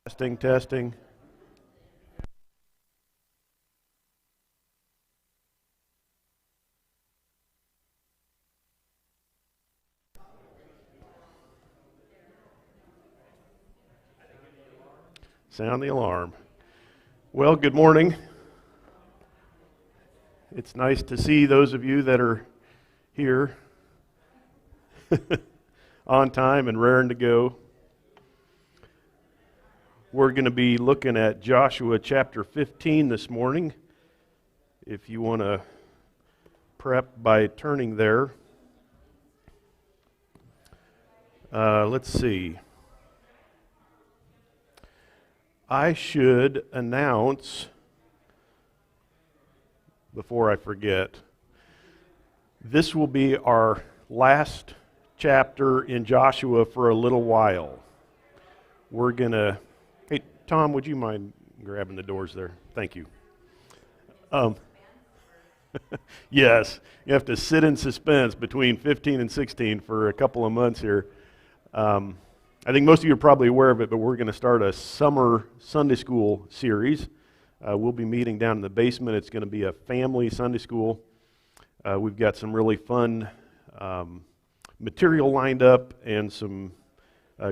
Testing, testing. Sound the alarm. Well, good morning. It's nice to see those of you that are here on time and raring to go. We're going to be looking at Joshua chapter 15 this morning. If you want to prep by turning there. Let's see. I should announce, before I forget, this will be our last chapter in Joshua for a little while. We're going to, hey, Tom, would you mind grabbing the doors there? Thank you. Yes, you have to sit in suspense between 15 and 16 for a couple of months here. I think most of you are probably aware of it, but we're going to start a summer Sunday school series. We'll be meeting down in the basement. It's going to be a family Sunday school. We've got some really fun material lined up and some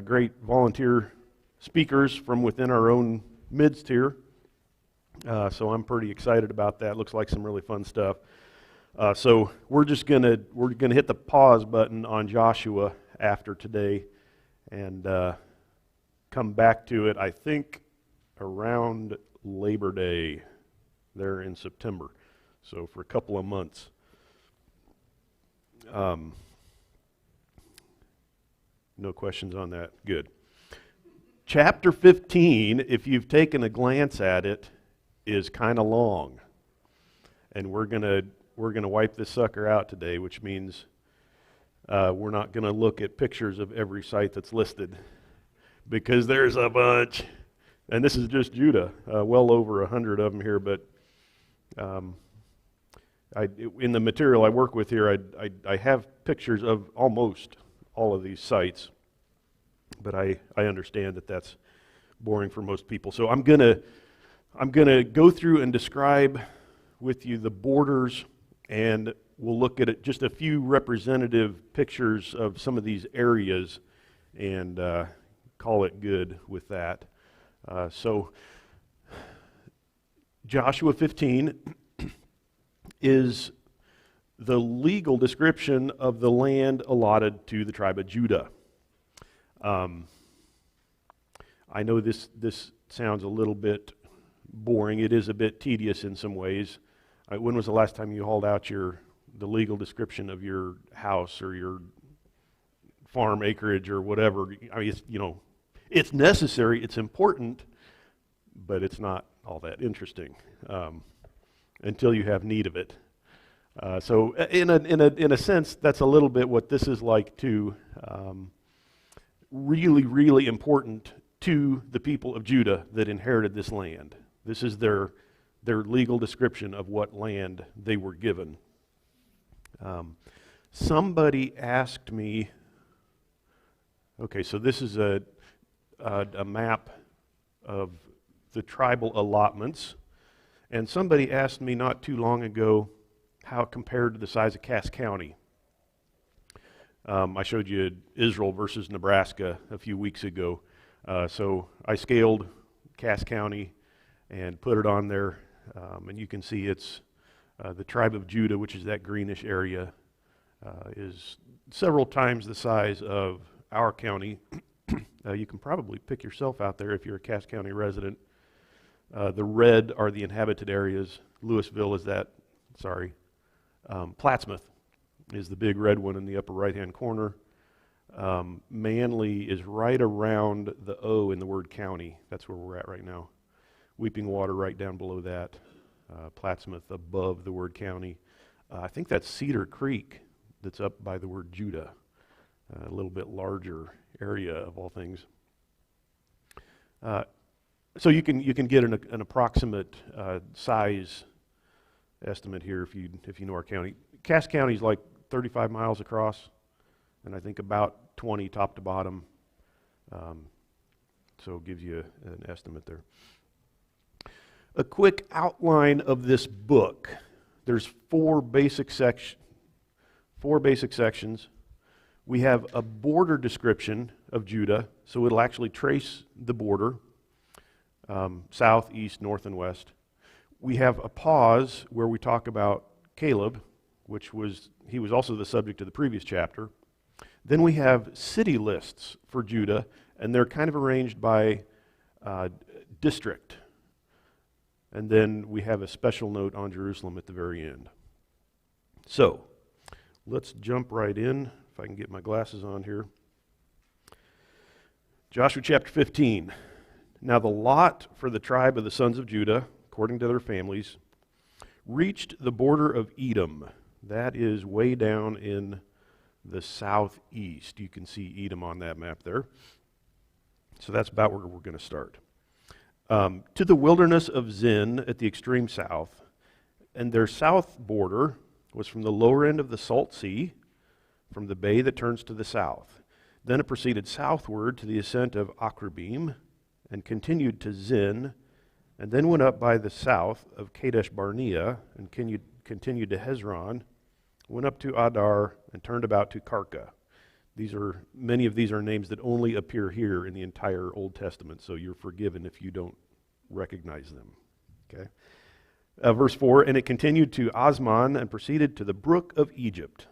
great volunteer speakers from within our own midst here. So I'm pretty excited about that. Looks like some really fun stuff. So we're gonna hit the pause button on Joshua after today and come back to it, I think, around Labor Day there in September. So for a couple of months. No questions on that. Good. Chapter 15, if you've taken a glance at it, is kind of long. And we're gonna wipe this sucker out today, which means we're not going to look at pictures of every site that's listed because there's a bunch. And this is just Judah, well over 100 of them here. But in the material I work with here, I have pictures of almost all of these sites. But I understand that that's boring for most people. So I'm gonna go through and describe with you the borders, and we'll look at just a few representative pictures of some of these areas and call it good with that. So Joshua 15 is the legal description of the land allotted to the tribe of Judah. I know this sounds a little bit boring. It is a bit tedious in some ways. When was the last time you hauled out the legal description of your house or your farm acreage or whatever? I mean, it's necessary, it's important, but it's not all that interesting until you have need of it. So, in a sense, that's a little bit what this is like too. Really, really important to the people of Judah that inherited this land. This is their legal description of what land they were given. Somebody asked me, okay, so this is a map of the tribal allotments, and somebody asked me not too long ago how it compared to the size of Cass County. I showed you Israel versus Nebraska a few weeks ago. So I scaled Cass County and put it on there, and you can see it's the tribe of Judah, which is that greenish area, is several times the size of our county. You can probably pick yourself out there if you're a Cass County resident. The red are the inhabited areas. Louisville is Plattsmouth is the big red one in the upper right-hand corner. Manly is right around the O in the word county. That's where we're at right now. Weeping Water right down below that. Plattsmouth above the word county. I think that's Cedar Creek that's up by the word Judah. A little bit larger area of all things. So you can get an approximate size estimate here if you know our county. Cass County is like 35 miles across, and I think about 20 top to bottom. So it gives you an estimate there. A quick outline of this book. There's four basic sections. We have a border description of Judah, so it'll actually trace the border, south, east, north, and west. We have a pause where we talk about Caleb, he was also the subject of the previous chapter. Then we have city lists for Judah, and they're kind of arranged by district. And then we have a special note on Jerusalem at the very end. So, let's jump right in, if I can get my glasses on here. Joshua chapter 15. Now the lot for the tribe of the sons of Judah, according to their families, reached the border of Edom. That is way down in the southeast. You can see Edom on that map there. So that's about where we're going to start. To the wilderness of Zin at the extreme south, and their south border was from the lower end of the Salt Sea, from the bay that turns to the south. Then it proceeded southward to the ascent of Akrabim, and continued to Zin, and then went up by the south of Kadesh Barnea, and continued to Hezron, went up to Adar, and turned about to Karka. Many of these are names that only appear here in the entire Old Testament, so you're forgiven if you don't recognize them. Okay. Verse 4, and it continued to Osman and proceeded to the brook of Egypt,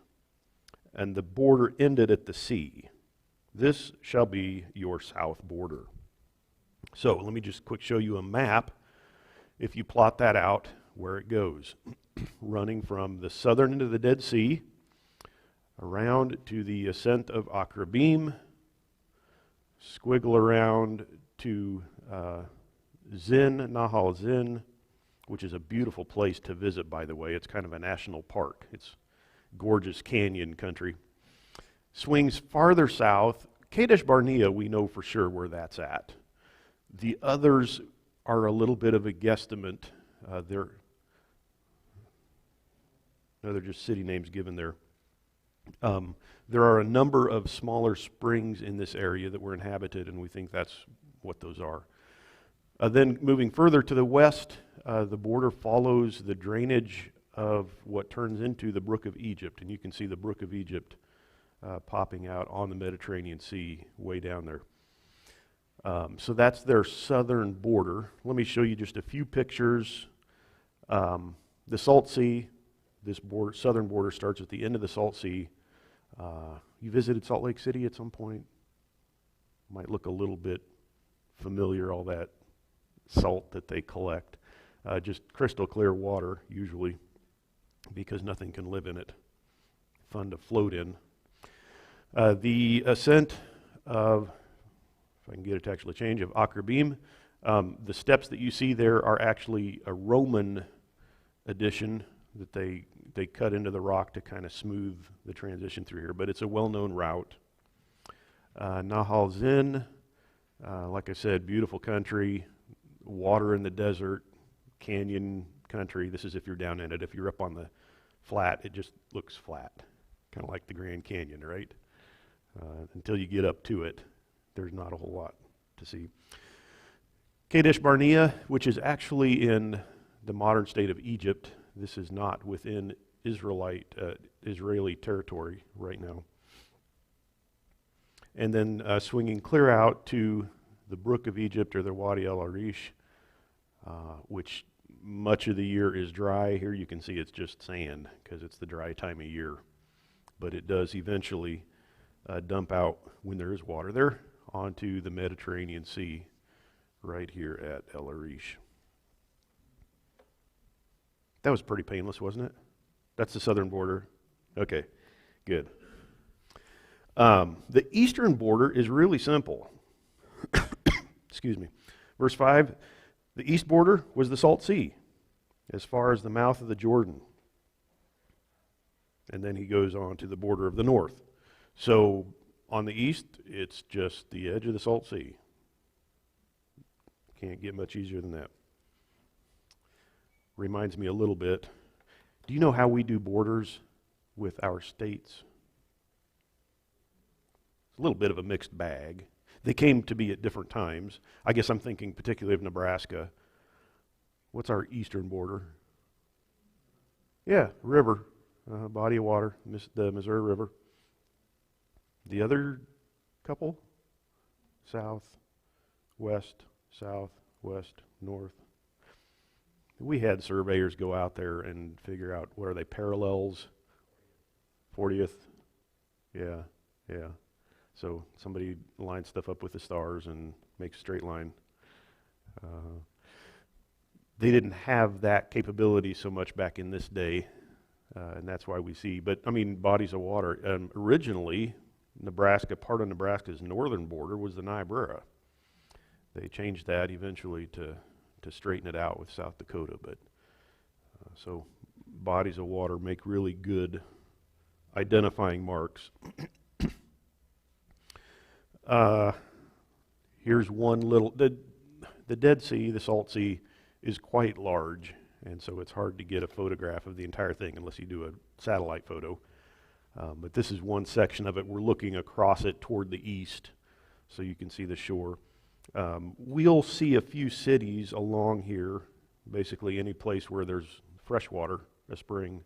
and the border ended at the sea. This shall be your south border. So let me just quick show you a map. If you plot that out, where it goes, running from the southern end of the Dead Sea, around to the ascent of Akrabim, squiggle around to Zin, Nahal Zin, which is a beautiful place to visit, by the way. It's kind of a national park. It's gorgeous canyon country. Swings farther south. Kadesh Barnea, we know for sure where that's at. The others are a little bit of a guesstimate. They're just city names given there. There are a number of smaller springs in this area that were inhabited, and we think that's what those are. Then moving further to the west, the border follows the drainage of what turns into the Brook of Egypt, and you can see the Brook of Egypt popping out on the Mediterranean Sea way down there. So that's their southern border. Let me show you just a few pictures. The Salt Sea, this southern border starts at the end of the Salt Sea. You visited Salt Lake City at some point? Might look a little bit familiar, all that salt that they collect. Just crystal clear water, usually, because nothing can live in it. Fun to float in. The ascent of, if I can get it to actually change, of Akrabim, the steps that you see there are actually a Roman addition that they cut into the rock to kind of smooth the transition through here, but it's a well-known route. Nahal Zin, like I said, beautiful country, water in the desert, canyon country. This is if you're down in it. If you're up on the flat, it just looks flat, kind of like the Grand Canyon, right? Until you get up to it, there's not a whole lot to see. Kadesh Barnea, which is actually in the modern state of Egypt. This is not within Israeli territory right now. And then swinging clear out to the Brook of Egypt, or the Wadi el-Arish, which much of the year is dry. Here you can see it's just sand because it's the dry time of year. But it does eventually dump out, when there is water there, onto the Mediterranean Sea right here at El-Arish. That was pretty painless, wasn't it? That's the southern border. Okay, good. The eastern border is really simple. Excuse me. Verse 5, the east border was the Salt Sea, as far as the mouth of the Jordan. And then he goes on to the border of the north. So on the east, it's just the edge of the Salt Sea. Can't get much easier than that. Reminds me a little bit. Do you know how we do borders with our states? It's a little bit of a mixed bag. They came to be at different times. I guess I'm thinking particularly of Nebraska. What's our eastern border? Yeah, river, body of water, the Missouri River. The other couple? South, west, north. We had surveyors go out there and figure out what are they, parallels? 40th? Yeah. So somebody lines stuff up with the stars and makes a straight line. They didn't have that capability so much back in this day, and that's why we see. But I mean, bodies of water. Originally, Nebraska, part of Nebraska's northern border was the Niobrara. They changed that eventually to straighten it out with South Dakota. But so bodies of water make really good identifying marks. Here's one little, the Dead Sea, the Salt Sea, is quite large, and so it's hard to get a photograph of the entire thing unless you do a satellite photo. But this is one section of it. We're looking across it toward the east, so you can see the shore. We'll see a few cities along here, basically any place where there's fresh water, a spring,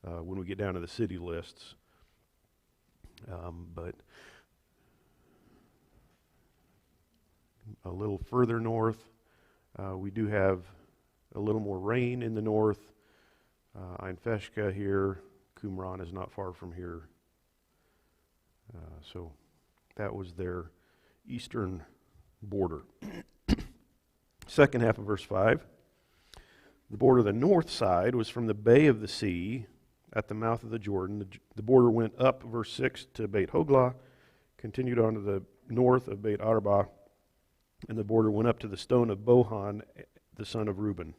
when we get down to the city lists. But a little further north, we do have a little more rain in the north. Einfeshka here, Qumran is not far from here. So that was their eastern border. Second half of verse 5. The border of the north side was from the bay of the sea at the mouth of the Jordan. The border went up, verse 6, to Beit Hoglah, continued on to the north of Beit Arba, and the border went up to the stone of Bohan, the son of Reuben.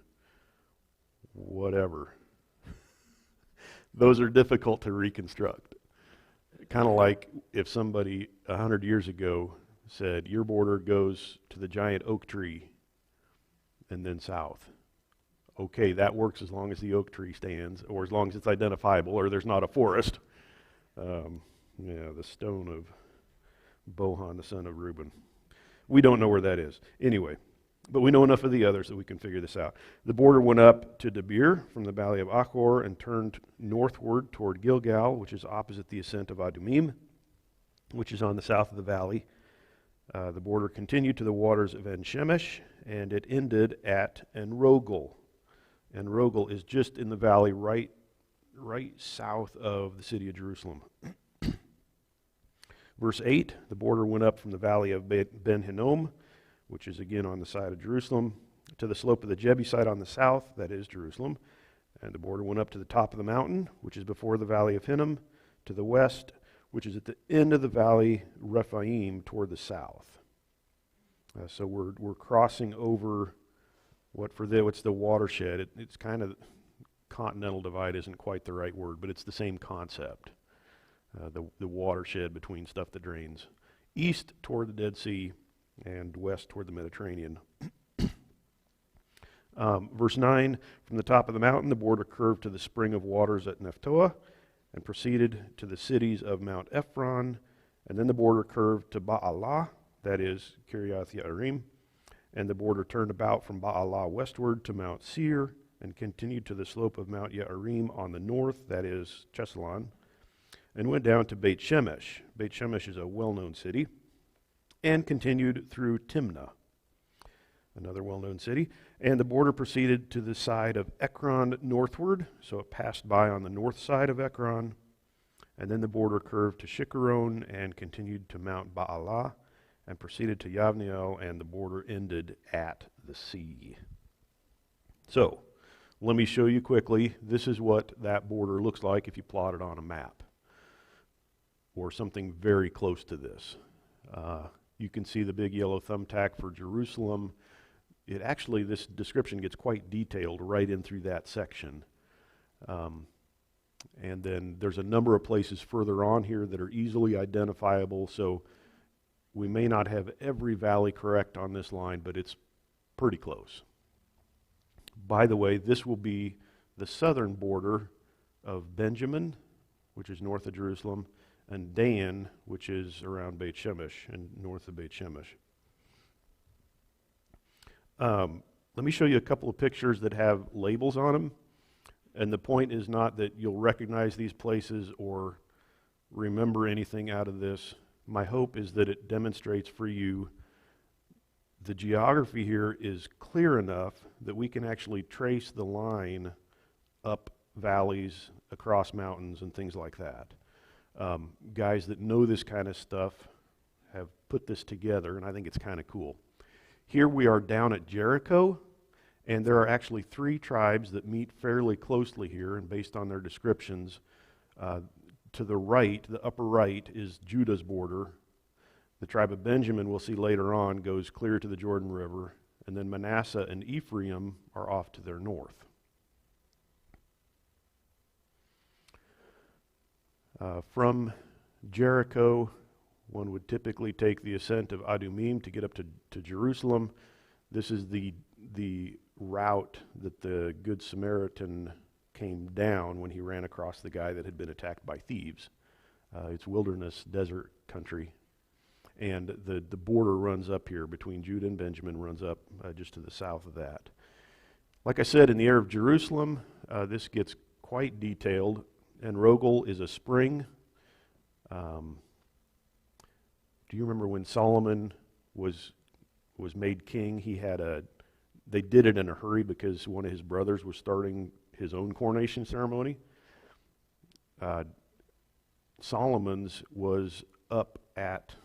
Whatever. Those are difficult to reconstruct. Kind of like if somebody 100 years ago said, your border goes to the giant oak tree and then south. Okay, that works as long as the oak tree stands, or as long as it's identifiable, or there's not a forest. The stone of Bohan, the son of Reuben. We don't know where that is. Anyway, but we know enough of the others that we can figure this out. The border went up to Debir from the valley of Achor and turned northward toward Gilgal, which is opposite the ascent of Adumim, which is on the south of the valley. The border continued to the waters of En-Shemesh, and it ended at En-Rogel. En-Rogel is just in the valley right south of the city of Jerusalem. Verse 8, the border went up from the valley of Ben Hinnom, which is again on the side of Jerusalem, to the slope of the Jebusite on the south, that is Jerusalem. And the border went up to the top of the mountain, which is before the valley of Hinnom, to the west, which is at the end of the valley Rephaim toward the south. So we're crossing over what's the watershed. It's kind of, continental divide isn't quite the right word, but it's the same concept. The watershed between stuff that drains east toward the Dead Sea and west toward the Mediterranean. Verse 9, from the top of the mountain, the border curved to the spring of waters at Nephtoah and proceeded to the cities of Mount Ephron, and then the border curved to Baalah, that is Kiriath Yearim, and the border turned about from Baalah westward to Mount Seir and continued to the slope of Mount Yearim on the north, that is Chesalon, and went down to Beit Shemesh. Beit Shemesh is a well-known city, and continued through Timnah, another well-known city. And the border proceeded to the side of Ekron northward, so it passed by on the north side of Ekron. And then the border curved to Shikkeron and continued to Mount Baalah and proceeded to Yavneel, and the border ended at the sea. So, let me show you quickly. This is what that border looks like if you plot it on a map, or something very close to this. You can see the big yellow thumbtack for Jerusalem. This description gets quite detailed right in through that section. And then there's a number of places further on here that are easily identifiable, so we may not have every valley correct on this line, but it's pretty close. By the way, this will be the southern border of Benjamin, which is north of Jerusalem, and Dan, which is around Beit Shemesh and north of Beit Shemesh. Let me show you a couple of pictures that have labels on them. And the point is not that you'll recognize these places or remember anything out of this. My hope is that it demonstrates for you the geography here is clear enough that we can actually trace the line up valleys, across mountains, and things like that. Guys that know this kind of stuff have put this together, and I think it's kind of cool. Here we are down at Jericho, and there are actually 3 tribes that meet fairly closely here, and based on their descriptions, to the right, the upper right, is Judah's border. The tribe of Benjamin, we'll see later on, goes clear to the Jordan River, and then Manasseh and Ephraim are off to their north. From Jericho, one would typically take the ascent of Adumim to get up to Jerusalem. This is the route that the Good Samaritan came down when he ran across the guy that had been attacked by thieves. It's wilderness, desert country. And the border runs up here between Judah and Benjamin, runs up just to the south of that. Like I said, in the area of Jerusalem, this gets quite detailed. And Rogel is a spring. Do you remember when Solomon was made king? They did it in a hurry because one of his brothers was starting his own coronation ceremony. Solomon's was up at,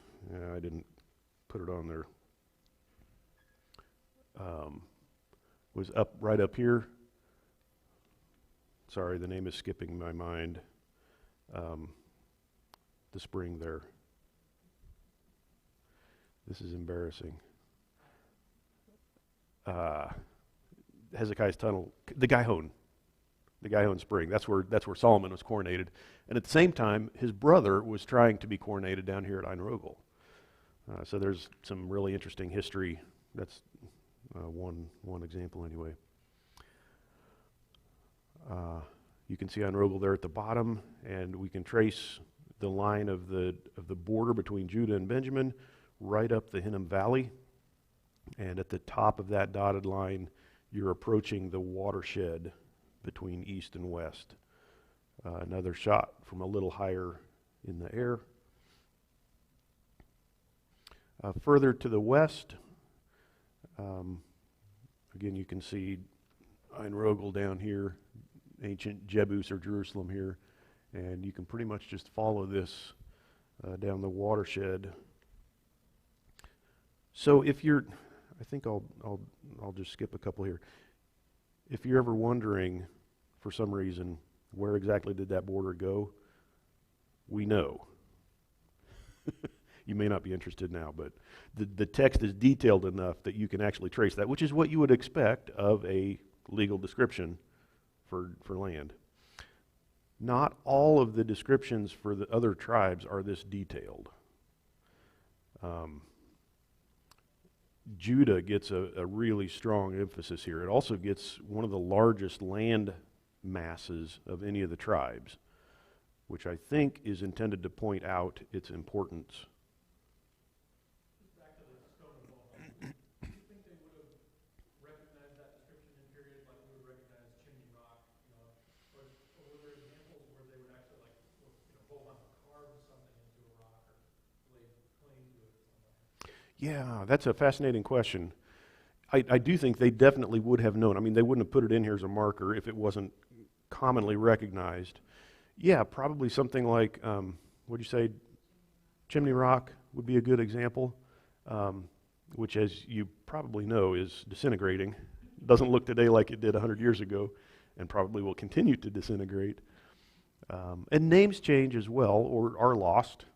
I didn't put it on there, was up right up here. Sorry, the name is skipping my mind. The spring there. This is embarrassing. Hezekiah's tunnel, the Gihon spring. That's where Solomon was coronated, and at the same time, his brother was trying to be coronated down here at Ein Rogel. So there's some really interesting history. That's one example, anyway. You can see Ein Rogel there at the bottom, and we can trace the line of the border between Judah and Benjamin right up the Hinnom Valley. And at the top of that dotted line, you're approaching the watershed between east and west. Another shot from a little higher in the air. Further to the west, again, you can see Ein Rogel down here, ancient Jebus or Jerusalem here, and you can pretty much just follow this down the watershed. So if you're, I think I'll just skip a couple here. If you're ever wondering, for some reason, where exactly did that border go, we know. You may not be interested now, but the text is detailed enough that you can actually trace that, which is what you would expect of a legal description for land. Not all of the descriptions for the other tribes are this detailed. Judah gets a really strong emphasis here. It also gets one of the largest land masses of any of the tribes, which I think is intended to point out its importance. Back to the stone wall. Do you think they would have recognized that description in period like we would recognize Chimney Rock? Or were there examples where they would actually hold on to carve something into a rock or lay claim to it somewhere? Yeah, that's a fascinating question. I do think they definitely would have known. I mean, they wouldn't have put it in here as a marker if it wasn't commonly recognized. Yeah, probably something like, what'd you say, Chimney Rock would be a good example, which, as you probably know, is disintegrating. Doesn't look today like it did 100 years ago, and probably will continue to disintegrate. And names change as well, or are lost.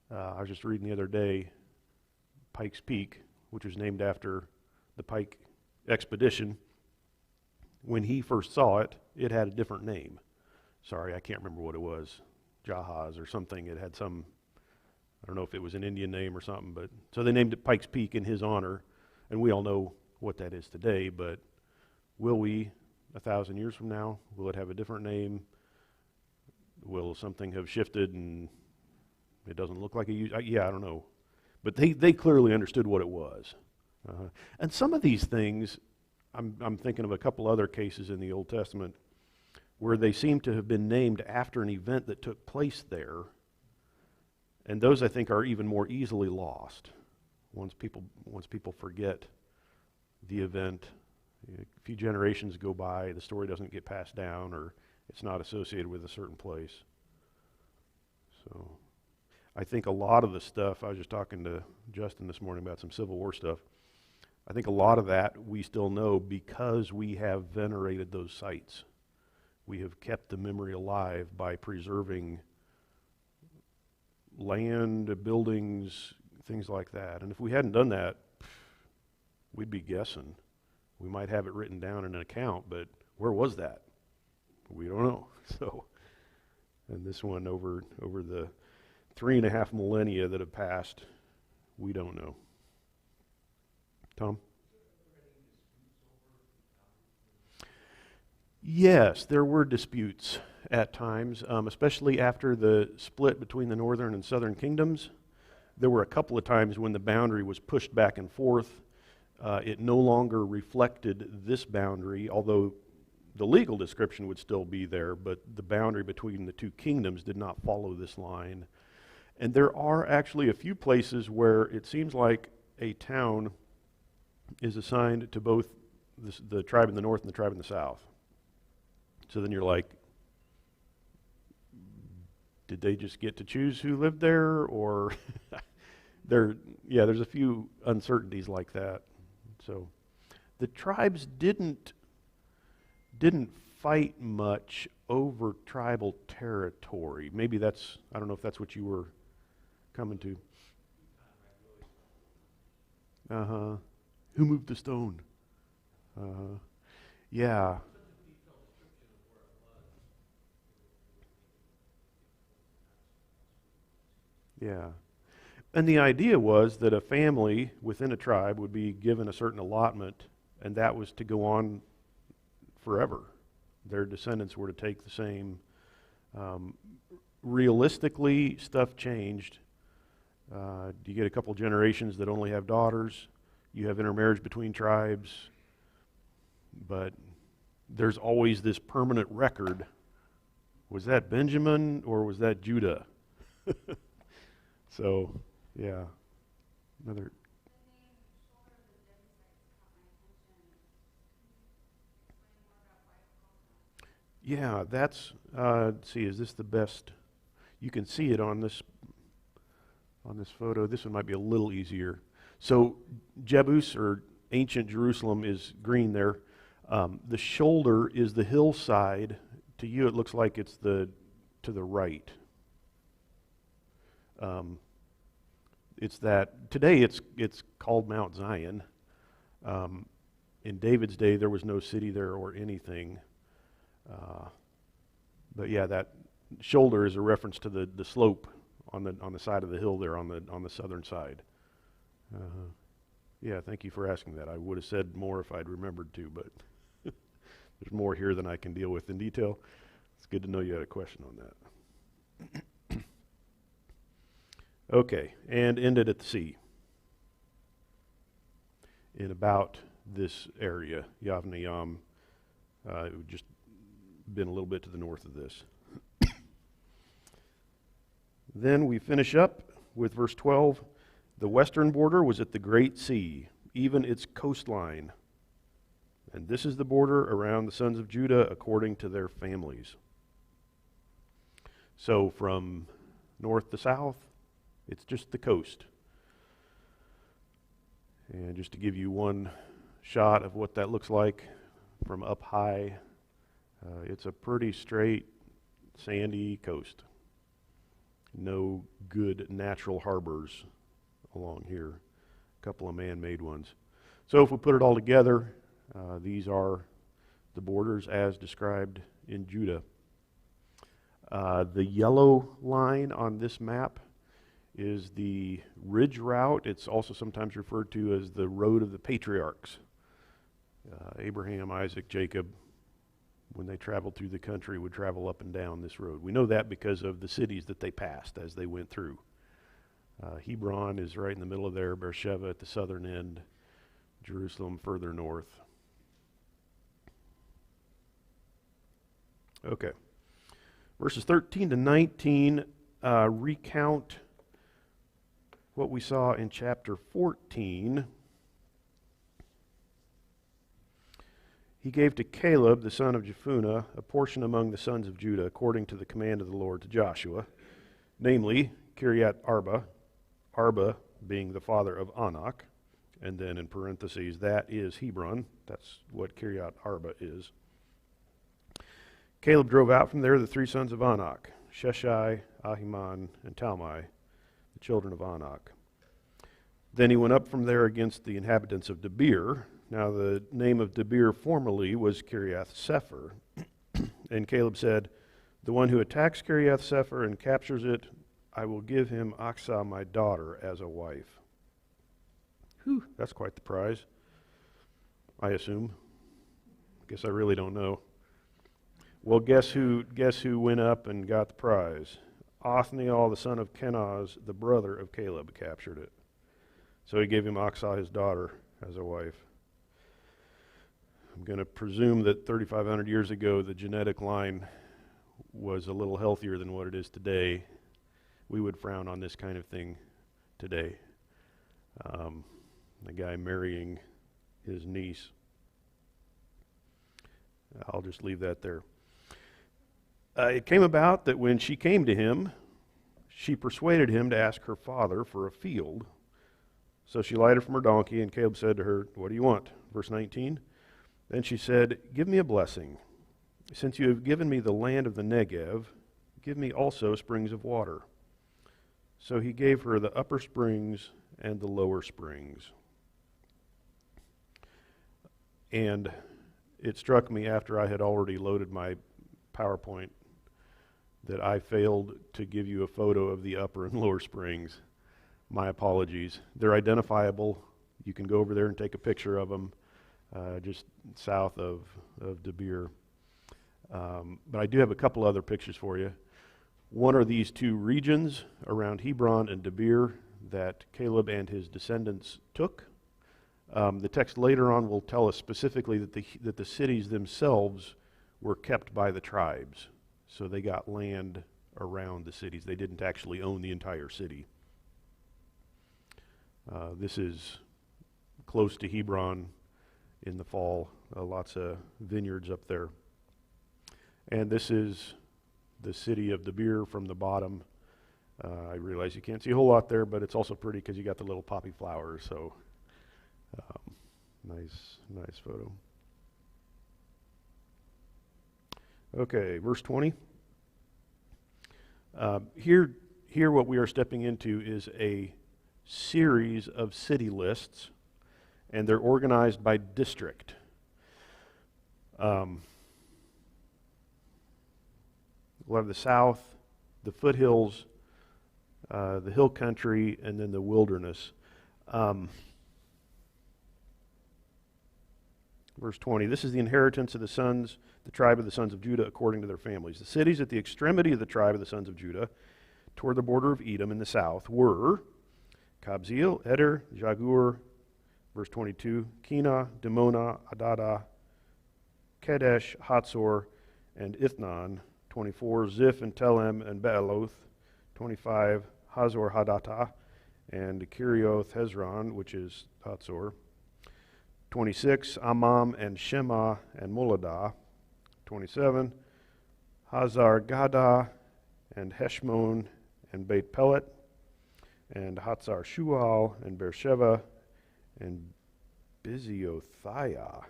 I was just reading the other day, Pikes Peak, which was named after the Pike expedition. When he first saw it, it had a different name. Sorry, I can't remember what it was. Jahaz or something. It had some, I don't know if it was an Indian name or something, but so they named it Pikes Peak in his honor, and we all know what that is today, but will we, 1,000 years from now, will it have a different name? Will something have shifted and It doesn't look like a yeah, I don't know. But they clearly understood what it was. And some of these things, I'm thinking of a couple other cases in the Old Testament where they seem to have been named after an event that took place there. And those, I think, are even more easily lost once people forget the event. A few generations go by, the story doesn't get passed down, or it's not associated with a certain place. So I think a lot of the stuff, I was just talking to Justin this morning about some Civil War stuff, I think a lot of that we still know because we have venerated those sites. We have kept the memory alive by preserving land, buildings, things like that. And if we hadn't done that, we'd be guessing. We might have it written down in an account, but where was that? We don't know. So, and this one over the 3.5 millennia that have passed, we don't know. Tom? Yes, there were disputes at times, especially after the split between the northern and southern kingdoms. There were a couple of times when the boundary was pushed back and forth. It no longer reflected this boundary, although the legal description would still be there, but the boundary between the two kingdoms did not follow this line. And there are actually a few places where it seems like a town is assigned to both the tribe in the north and the tribe in the south. So then you're like, did they just get to choose who lived there? Or there's a few uncertainties like that. So the tribes didn't fight much over tribal territory. Maybe that's, I don't know if that's what you were coming to. Uh-huh. Who moved the stone? Yeah. Yeah. And the idea was that a family within a tribe would be given a certain allotment, and that was to go on forever. Their descendants were to take the same. Realistically, stuff changed. You get a couple generations that only have daughters. You have intermarriage between tribes. But there's always this permanent record. Was that Benjamin or was that Judah? So, yeah. Another. Yeah, that's, let's see, is this the best? You can see it on this photo. This one might be a little easier. So Jebus, or ancient Jerusalem, is green there. The shoulder is the hillside. To you, it looks like it's to the right. It's that today it's called Mount Zion. In David's day, there was no city there or anything. But yeah, that shoulder is a reference to the slope on the side of the hill there on the southern side. Yeah, thank you for asking that. I would have said more if I'd remembered to, but there's more here than I can deal with in detail. It's good to know you had a question on that. Okay, and ended at the sea. In about this area, Yavnayam, it would just been a little bit to the north of this. Then we finish up with verse 12. The western border was at the Great Sea, even its coastline. And this is the border around the sons of Judah according to their families. So from north to south, it's just the coast. And just to give you one shot of what that looks like from up high, it's a pretty straight, sandy coast. No good natural harbors along here. A couple of man-made ones. So if we put it all together, these are the borders as described in Judah. The yellow line on this map is the ridge route. It's also sometimes referred to as the road of the patriarchs. Abraham, Isaac, Jacob, when they traveled through the country, would travel up and down this road. We know that because of the cities that they passed as they went through. Hebron is right in the middle of there, Beersheba at the southern end, Jerusalem further north. Okay. Verses 13 to 19 recount what we saw in chapter 14. He gave to Caleb, the son of Jephunneh, a portion among the sons of Judah, according to the command of the Lord to Joshua, namely Kiriath Arba, Arba being the father of Anak, and then in parentheses, that is Hebron. That's what Kiriath Arba is. Caleb drove out from there the three sons of Anak, Sheshai, Ahiman, and Talmai, the children of Anak. Then he went up from there against the inhabitants of Debir. Now the name of Debir formerly was Kiriath Sepher. And Caleb said, the one who attacks Kiriath Sepher and captures it, I will give him Aksah, my daughter, as a wife. Whew, that's quite the prize, I assume. Guess I really don't know. Well, guess who went up and got the prize? Othniel, the son of Kenaz, the brother of Caleb, captured it. So he gave him Aksah, his daughter, as a wife. I'm going to presume that 3,500 years ago, the genetic line was a little healthier than what it is today. We would frown on this kind of thing today. The guy marrying his niece. I'll just leave that there. It came about that when she came to him, she persuaded him to ask her father for a field. So she lighted from her donkey, and Caleb said to her, what do you want? Verse 19. Then she said, give me a blessing. Since you have given me the land of the Negev, give me also springs of water. So he gave her the upper springs and the lower springs. And it struck me after I had already loaded my PowerPoint that I failed to give you a photo of the upper and lower springs. My apologies. They're identifiable. You can go over there and take a picture of them just south of Debir. But I do have a couple other pictures for you. One are these two regions around Hebron and Debir that Caleb and his descendants took. The text later on will tell us specifically that the cities themselves were kept by the tribes. So they got land around the cities. They didn't actually own the entire city. This is close to Hebron in the fall. Lots of vineyards up there. And this is the city of Debir from the bottom. I realize you can't see a whole lot there, but it's also pretty because you got the little poppy flowers. So nice photo. Okay, verse 20. Here what we are stepping into is a series of city lists, and they're organized by district. We'll have the south, the foothills, the hill country, and then the wilderness. Verse 20, this is the inheritance of the tribe of the sons of Judah according to their families. The cities at the extremity of the tribe of the sons of Judah toward the border of Edom in the south were Kabzeel, Eder, Jagur, verse 22, Kena, Dimona, Adada, Kedesh, Hatzor, and Ithnan, 24, Ziph and Telem and Bealoth, 25, Hazor Hadattah, and Kirioth Hezron, which is Hatzor, 26, Amam and Shema and Moladah, 27, Hazar Gada and Heshmon and Beit Pelet, and Hatzar Shual and Beersheba and Biziothia.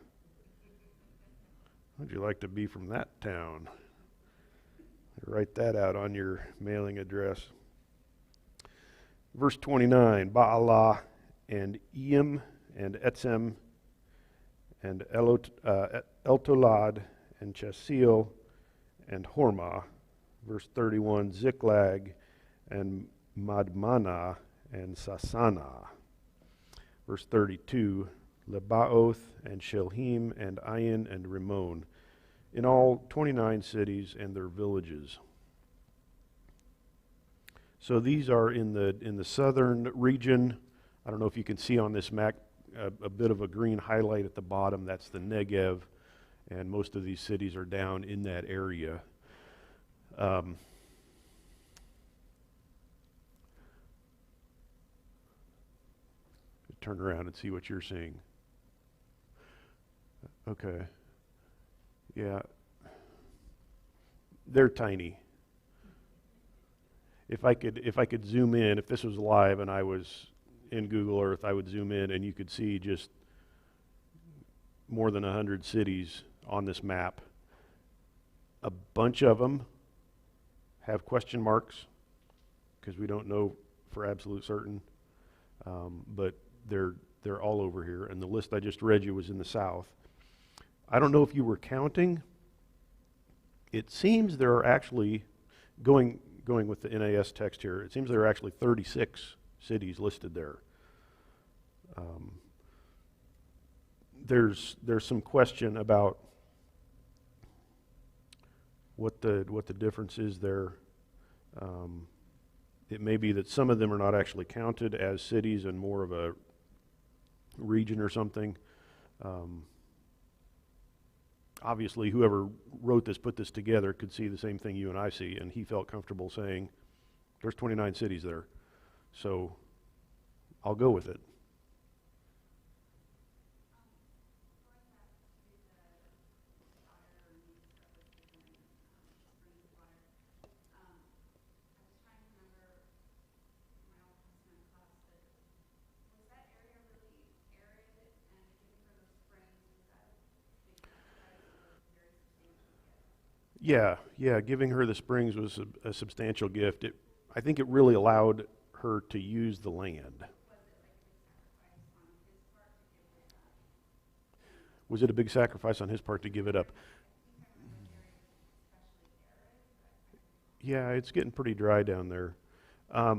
How'd you like to be from that town? Write that out on your mailing address. Verse 29, Baalah and Eim and Etzem and Eltolad and Chesil and Hormah. Verse 31, Ziklag and Madmana and Sasana. Verse 32, Lebaoth and Shilhim and Ayin and Rimmon. In all, 29 cities and their villages. So these are in the southern region. I don't know if you can see on this map a bit of a green highlight at the bottom. That's the Negev, and most of these cities are down in that area. Turn around and see what you're seeing. Okay. Yeah. They're tiny. If I could zoom in, if this was live and I was in Google Earth, I would zoom in and you could see just more than 100 cities on this map. A bunch of them have question marks because we don't know for absolute certain, but they're all over here, and the list I just read you was in the south. I don't know if you were counting. It seems there are actually, going with the NAS text here, it seems there are actually 36 cities listed there. There's some question about what the difference is there. It may be that some of them are not actually counted as cities and more of a region or something. Obviously, whoever wrote this, put this together, could see the same thing you and I see, and he felt comfortable saying, there's 29 cities there. So I'll go with it. Yeah, giving her the springs was a substantial gift. I think it really allowed her to use the land. Was it a big sacrifice on his part to give it up? Yeah, it's getting pretty dry down there. I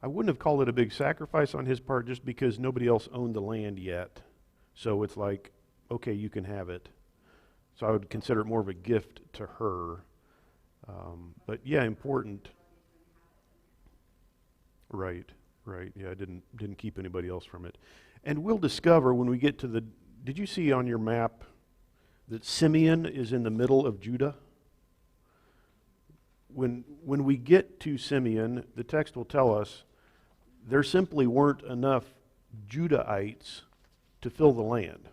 wouldn't have called it a big sacrifice on his part just because nobody else owned the land yet. So it's like, okay, you can have it. So I would consider it more of a gift to her. But yeah, important. Right. Yeah, I didn't keep anybody else from it. And we'll discover when we get to the, did you see on your map that Simeon is in the middle of Judah? When we get to Simeon, the text will tell us there simply weren't enough Judahites to fill the land.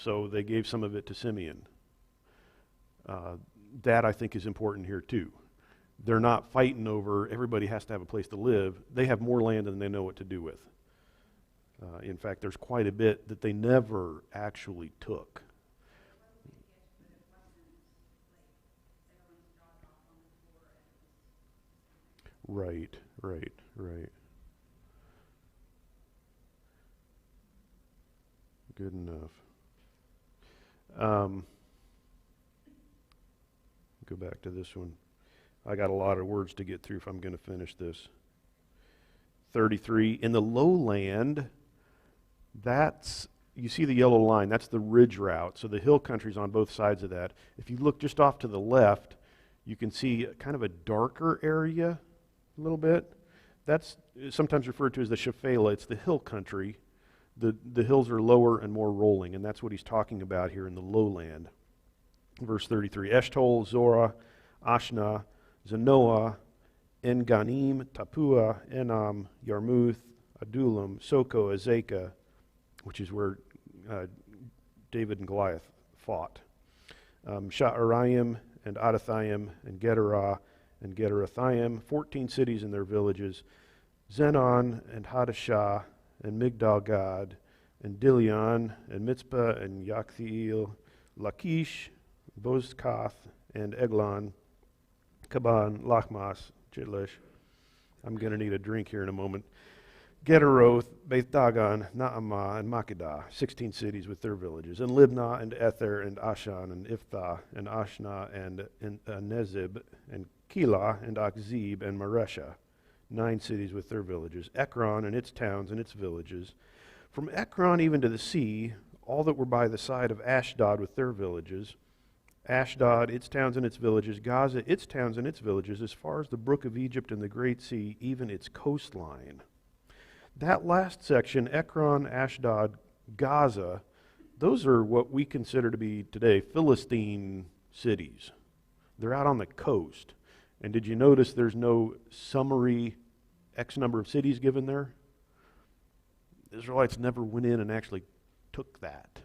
So they gave some of it to Simeon. That, I think, is important here, too. They're not fighting over everybody has to have a place to live. They have more land than they know what to do with. In fact, there's quite a bit that they never actually took. Right. Good enough. Go back to this one. I got a lot of words to get through if I'm going to finish this. 33, in the lowland, you see the yellow line, that's the ridge route. So the hill country's on both sides of that. If you look just off to the left, you can see kind of a darker area a little bit. That's sometimes referred to as the Shephelah. It's the hill country. The hills are lower and more rolling, and that's what he's talking about here in the lowland. Verse 33, Eshtaol, Zorah, Ashna, Zanoah, En-Ganim, Tapua, Enam, Yarmuth, Adullam, Soko, Azekah, which is where David and Goliath fought. Sha'araim and Adathaim and Gederah and Gederathaim, 14 cities and their villages. Zenon and Hadashah and Migdal-Gad and Dilion and Mitzpah and Yakthiel, Lachish, Bozkath and Eglon, Kaban, Lachmas, Chitlish. I'm going to need a drink here in a moment. Gederoth, Beth Dagon, Naamah, and Makkedah, 16 cities with their villages, and Libnah, and Ether, and Ashan, and Iphthah, and Ashna, and Nezib, and Keilah, and Achzib, and Maresha, 9 cities with their villages, Ekron, and its towns, and its villages. From Ekron even to the sea, all that were by the side of Ashdod with their villages, Ashdod, its towns and its villages, Gaza, its towns and its villages, as far as the brook of Egypt and the great sea, even its coastline. That last section, Ekron, Ashdod, Gaza, those are what we consider to be today Philistine cities. They're out on the coast. And did you notice there's no summary X number of cities given there? The Israelites never went in and actually took that.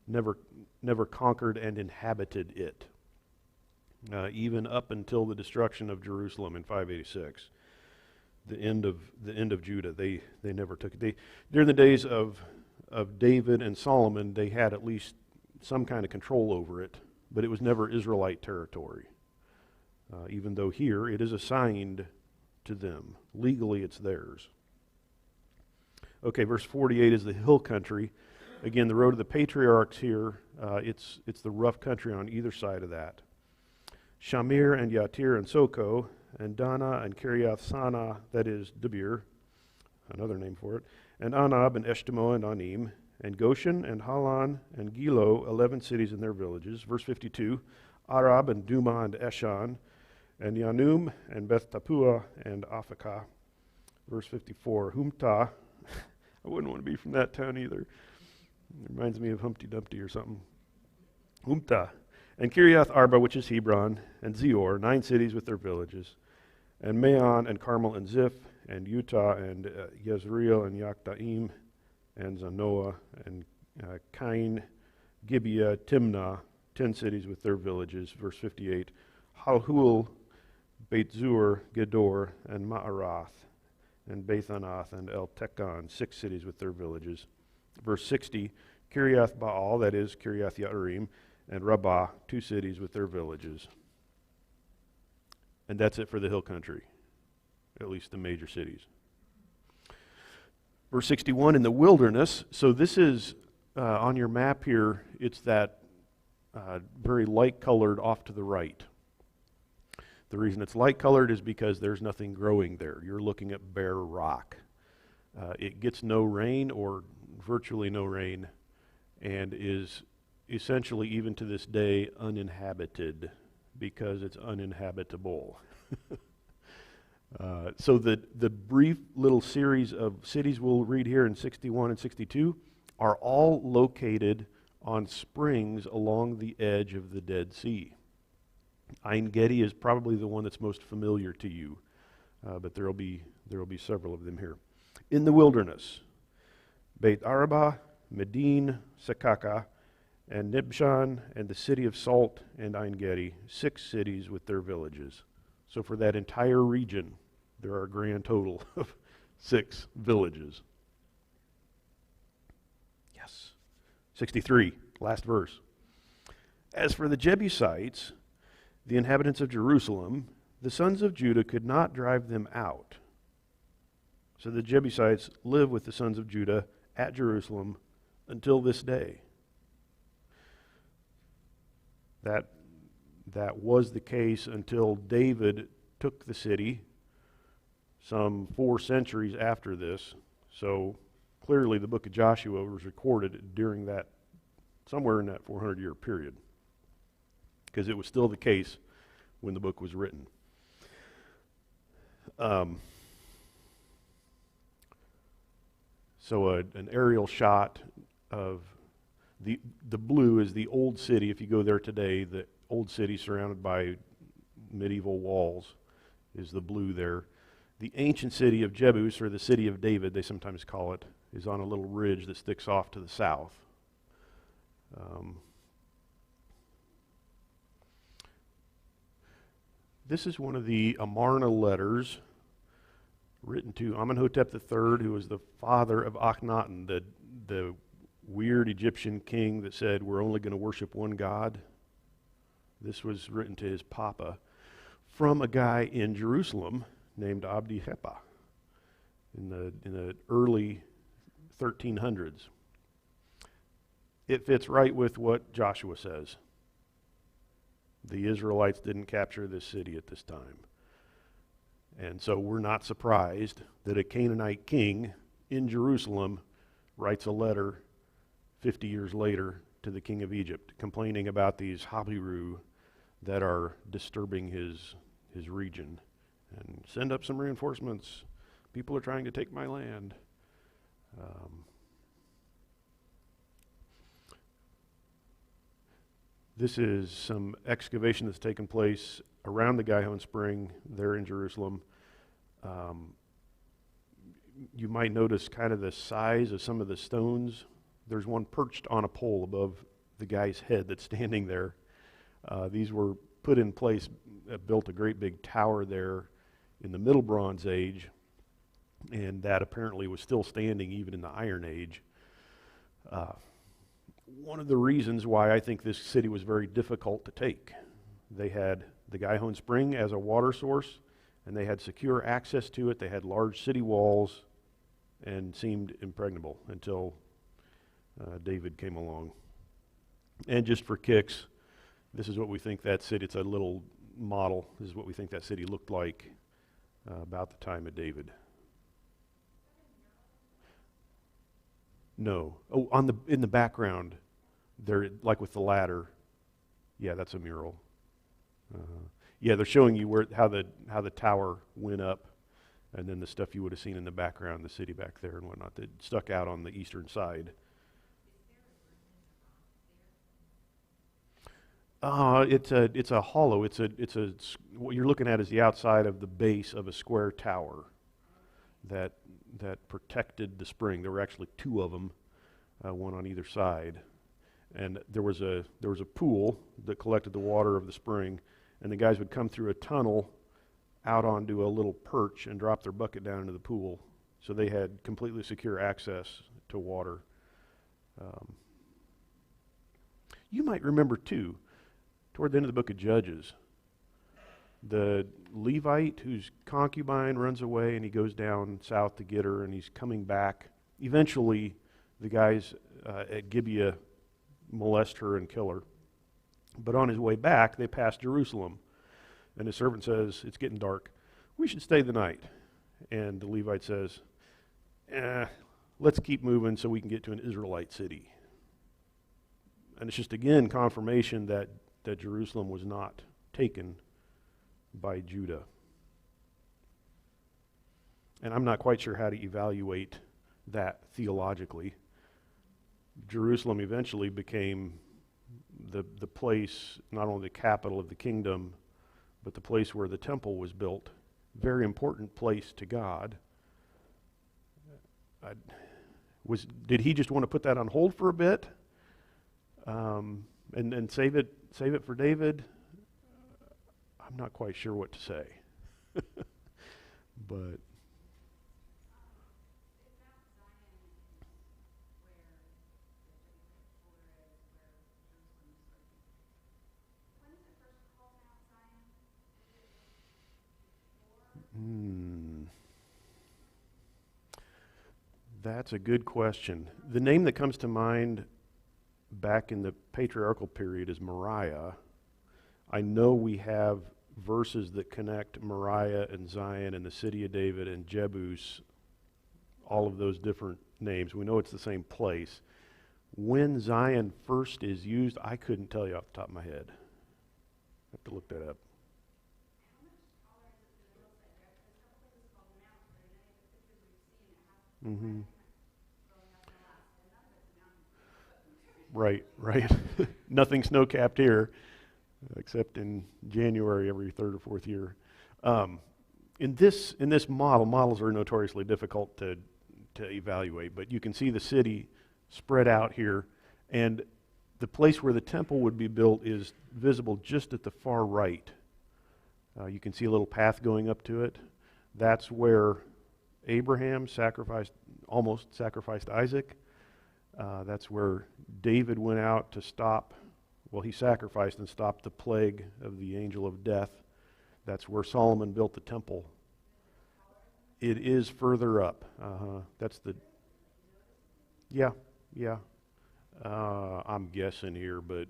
Never conquered and inhabited it. Even up until the destruction of Jerusalem in 586. The end of Judah, they never took it. During the days of David and Solomon, they had at least some kind of control over it, but it was never Israelite territory. Even though here it is assigned to them. Legally it's theirs. Okay, verse 48 is the hill country. Again, the road of the patriarchs here, it's the rough country on either side of that. Shamir and Yatir and Soko, and Dana and Kiriath Sana, that is Debir, another name for it, and Anab and Eshtemoa and Anim, and Goshen and Halan and Gilo, 11 cities and their villages. Verse 52, Arab and Duma and Eshan, and Yanum and Beth Tapua and Aphekah. Verse 54, Humta, I wouldn't want to be from that town either. It reminds me of Humpty Dumpty or something. Humta, and Kiriath Arba, which is Hebron, and Zior, 9 cities with their villages, and Maon and Carmel and Ziph, and Utah and Yezreel and Yaktaim, and Zanoah, and Cain, Gibeah, Timnah, 10 cities with their villages. Verse 58, Halhul, Beit Zur, Gedor, and Ma'arath, and Bethanath, and El Tekon, 6 cities with their villages. Verse 60, Kiriath Baal, that is Kiriath Yearim, and Rabbah, 2 cities with their villages. And that's it for the hill country, at least the major cities. Verse 61, in the wilderness, so this is on your map here, it's that very light-colored off to the right. The reason it's light-colored is because there's nothing growing there. You're looking at bare rock. It gets no rain or virtually no rain and is essentially, even to this day, uninhabited because it's uninhabitable. So the brief little series of cities we'll read here in 61 and 62 are all located on springs along the edge of the Dead Sea. Ein Gedi is probably the one that's most familiar to you, but there will be several of them here. In the wilderness, Beit Araba, Medin, Sekaka, and Nibshan, and the city of Salt, and Ein Gedi, 6 cities with their villages. So for that entire region, there are a grand total of 6 villages. Yes. 63, last verse. As for the Jebusites, the inhabitants of Jerusalem, the sons of Judah could not drive them out. So the Jebusites live with the sons of Judah at Jerusalem until this day. That was the case until David took the city some 4 centuries after this. So clearly the book of Joshua was recorded during that, somewhere in that 400-year period, because it was still the case when the book was written. So an aerial shot of the blue is the old city. If you go there today, the old city surrounded by medieval walls is the blue there. The ancient city of Jebus, or the city of David, they sometimes call it, is on a little ridge that sticks off to the south. This is one of the Amarna letters written to Amenhotep III, who was the father of Akhenaten, the weird Egyptian king that said, we're only going to worship one God. This was written to his papa from a guy in Jerusalem named Abdi Hepa in the early 1300s. It fits right with what Joshua says. The Israelites didn't capture this city at this time. And so we're not surprised that a Canaanite king in Jerusalem writes a letter 50 years later to the king of Egypt, complaining about these Habiru that are disturbing his region. And send up some reinforcements. People are trying to take my land. This is some excavation that's taken place around the Gihon Spring there in Jerusalem. You might notice kind of the size of some of the stones. There's one perched on a pole above the guy's head that's standing there. These were put in place, built a great big tower there in the Middle Bronze Age, and that apparently was still standing even in the Iron Age. One of the reasons why I think this city was very difficult to take. They had the Gihon Spring as a water source, and they had secure access to it. They had large city walls and seemed impregnable until David came along. And just for kicks, this is what we think that city, it's a little model, this is what we think that city looked like about the time of David. No. Oh, in the background, there, like with the ladder. Yeah, that's a mural. Yeah, they're showing you how the tower went up, and then the stuff you would have seen in the background, the city back there and whatnot, that stuck out on the eastern side. It's a hollow. What you're looking at is the outside of the base of a square tower that protected the spring. There were actually two of them, one on either side, and there was a pool that collected the water of the spring, and the guys would come through a tunnel out onto a little perch and drop their bucket down into the pool, so they had completely secure access to water. You might remember too, toward the end of the book of Judges, the Levite whose concubine runs away and he goes down south to get her and he's coming back. Eventually, the guys at Gibeah molest her and kill her. But on his way back, they pass Jerusalem. And his servant says, it's getting dark. We should stay the night. And the Levite says, let's keep moving so we can get to an Israelite city. And it's just, again, confirmation that Jerusalem was not taken by Judah. And I'm not quite sure how to evaluate that theologically. Jerusalem eventually became the place, not only the capital of the kingdom, but the place where the temple was built. Very important place to God. Did he just want to put that on hold for a bit? And save it for David? I'm not quite sure what to say. But that's a good question. The name that comes to mind back in the patriarchal period is Moriah. I know we have verses that connect Moriah and Zion and the city of David and Jebus, all of those different names. We know it's the same place. When Zion first is used, I couldn't tell you off the top of my head. I have to look that up. Mm-hmm. Right. Nothing snow-capped here, except in January every third or fourth year. In this model, models are notoriously difficult to evaluate, but you can see the city spread out here, and the place where the temple would be built is visible just at the far right. You can see a little path going up to it. That's where Abraham almost sacrificed Isaac. That's where David went out to he sacrificed and stopped the plague of the angel of death. That's where Solomon built the temple. It is further up. Yeah. I'm guessing here, but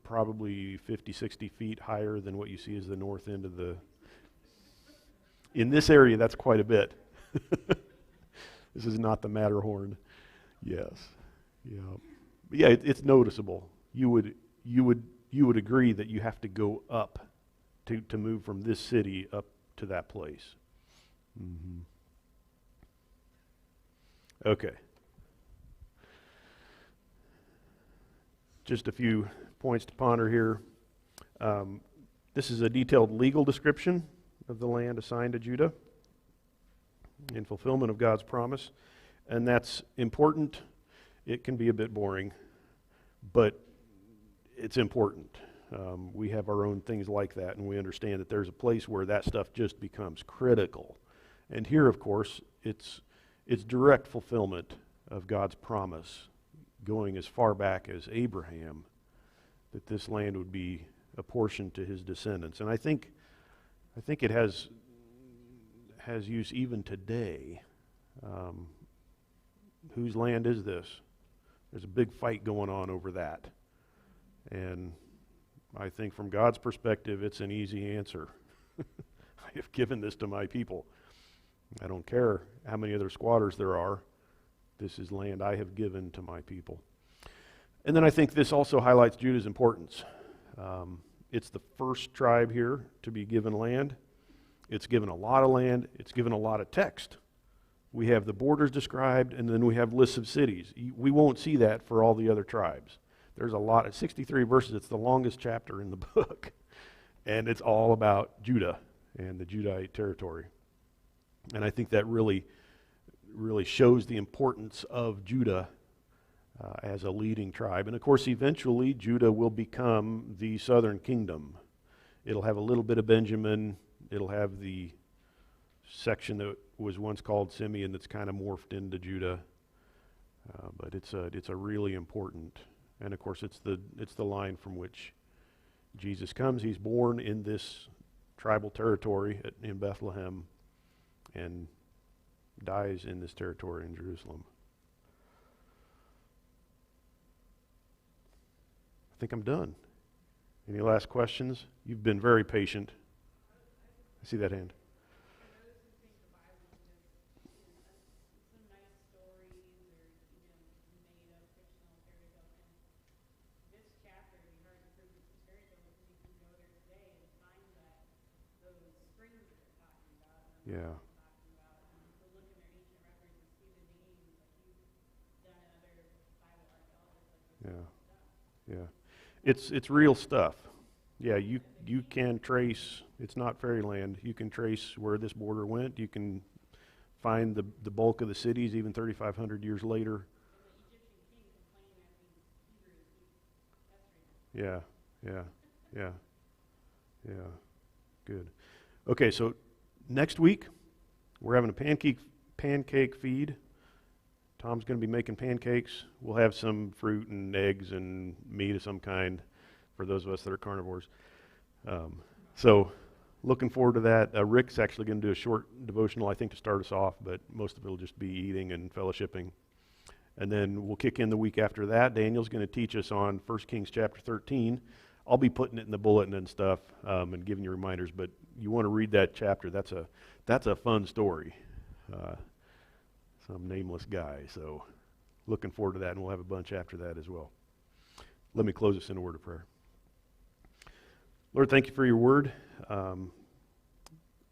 probably 50, 60 feet higher than what you see as the north end of in this area, that's quite a bit. This is not the Matterhorn. Yes. Yeah. But yeah, it's noticeable. you would agree that you have to go up to move from this city up to that place. Mm-hmm. Okay. Just a few points to ponder here. This is a detailed legal description of the land assigned to Judah in fulfillment of God's promise, and that's important. It can be a bit boring, but it's important. We have our own things like that, and we understand that there's a place where that stuff just becomes critical. And here, of course, it's direct fulfillment of God's promise, going as far back as Abraham, that this land would be apportioned to his descendants. And I think it has use even today. Whose land is this? There's a big fight going on over that. And I think from God's perspective, it's an easy answer. I have given this to my people. I don't care how many other squatters there are. This is land I have given to my people. And then I think this also highlights Judah's importance. It's the first tribe here to be given land. It's given a lot of land. It's given a lot of text. We have the borders described, and then we have lists of cities. We won't see that for all the other tribes. There's a lot of 63 verses. It's the longest chapter in the book. And it's all about Judah and the Judahite territory. And I think that really shows the importance of Judah as a leading tribe. And of course, eventually, Judah will become the southern kingdom. It'll have a little bit of Benjamin. It'll have the section that was once called Simeon that's kind of morphed into Judah. But it's a really important, and of course, it's the line from which Jesus comes. He's born in this tribal territory in Bethlehem, and dies in this territory in Jerusalem. I think I'm done. Any last questions? You've been very patient. I see that hand. Yeah. Yeah. Yeah. It's real stuff. Yeah, you can trace, it's not fairyland. You can trace where this border went. You can find the bulk of the cities even 3,500 years later. Yeah. Yeah. Yeah. Yeah. Good. Okay, so next week we're having a pancake feed. Tom's going to be making pancakes. We'll have some fruit and eggs and meat of some kind for those of us that are carnivores. So looking forward to that. Rick's actually going to do a short devotional, I think, to start us off, but most of it will just be eating and fellowshipping. And then we'll kick in the week after that. Daniel's going to teach us on 1 Kings chapter 13. I'll be putting it in the bulletin and stuff and giving you reminders, but you want to read that chapter. That's a fun story. Some nameless guy. So looking forward to that, and we'll have a bunch after that as well. Let me close this in a word of prayer. Lord, thank you for your word.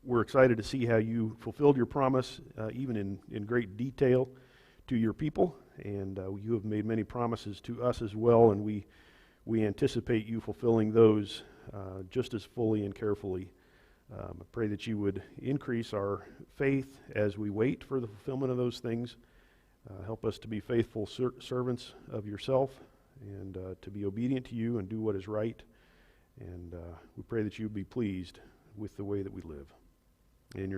We're excited to see how you fulfilled your promise, even in great detail, to your people. And you have made many promises to us as well, and we anticipate you fulfilling those just as fully and carefully. I pray that you would increase our faith as we wait for the fulfillment of those things. Help us to be faithful servants of yourself, and to be obedient to you and do what is right. And we pray that you would be pleased with the way that we live. In your